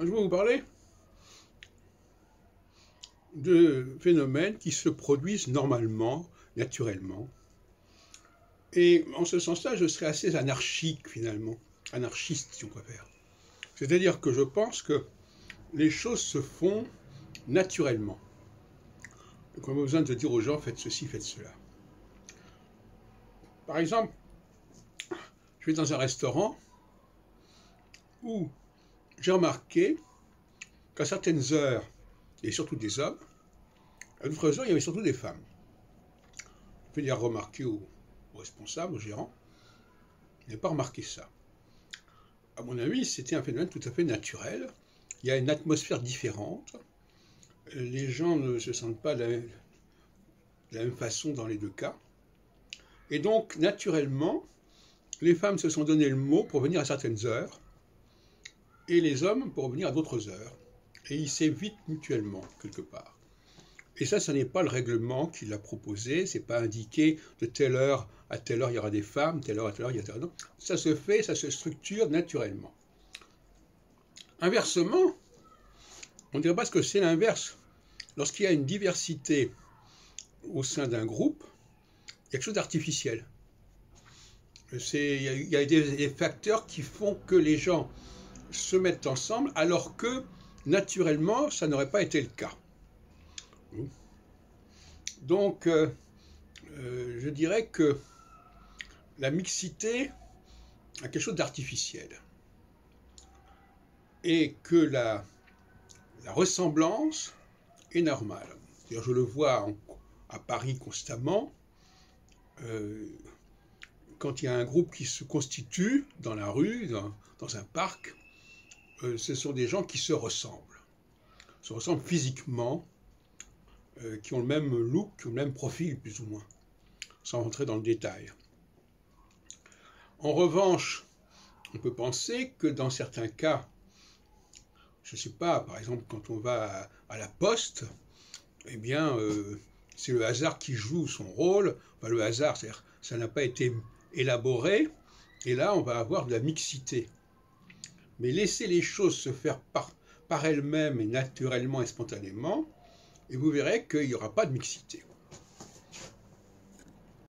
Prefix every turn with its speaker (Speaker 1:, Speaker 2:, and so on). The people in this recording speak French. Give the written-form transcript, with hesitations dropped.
Speaker 1: Je vais vous parler de phénomènes qui se produisent normalement, naturellement. Et en ce sens-là, je serais assez anarchique finalement, anarchiste si on préfère. C'est-à-dire que je pense que les choses se font naturellement. Donc on n'a pas besoin de dire aux gens faites ceci, faites cela. Par exemple, je vais dans un restaurant où j'ai remarqué qu'à certaines heures, il y avait surtout des hommes, à d'autres heures, il y avait surtout des femmes. Je vais dire remarquer aux responsables, aux gérants, ils n'avaient pas remarqué ça. À mon avis, c'était un phénomène tout à fait naturel. Il y a une atmosphère différente. Les gens ne se sentent pas de la même façon dans les deux cas. Et donc, naturellement, les femmes se sont donné le mot pour venir à certaines heures, et les hommes pour venir à d'autres heures. Et ils s'évitent mutuellement, quelque part. Et ça n'est pas le règlement qui l'a proposé, c'est pas indiqué de telle heure à telle heure il y aura des femmes, telle heure à telle heure il y a telle heure. Non. Ça se fait, ça se structure naturellement. Inversement, on dirait pas que c'est l'inverse. Lorsqu'il y a une diversité au sein d'un groupe, il y a quelque chose d'artificiel. Il y a des facteurs qui font que les gens se mettent ensemble alors que naturellement ça n'aurait pas été le cas. Donc je dirais que la mixité a quelque chose d'artificiel et que la ressemblance est normale. Je le vois à Paris constamment. Quand il y a un groupe qui se constitue dans la rue, dans un parc, ce sont des gens qui se ressemblent physiquement, qui ont le même look, qui ont le même profil plus ou moins, sans rentrer dans le détail. En revanche, on peut penser que dans certains cas, je ne sais pas, par exemple quand on va à la poste, eh bien c'est le hasard qui joue son rôle. Enfin, le hasard, c'est-à-dire ça n'a pas été élaboré, et là on va avoir de la mixité. Mais laisser les choses se faire par elles-mêmes et naturellement et spontanément, et vous verrez qu'il n'y aura pas de mixité.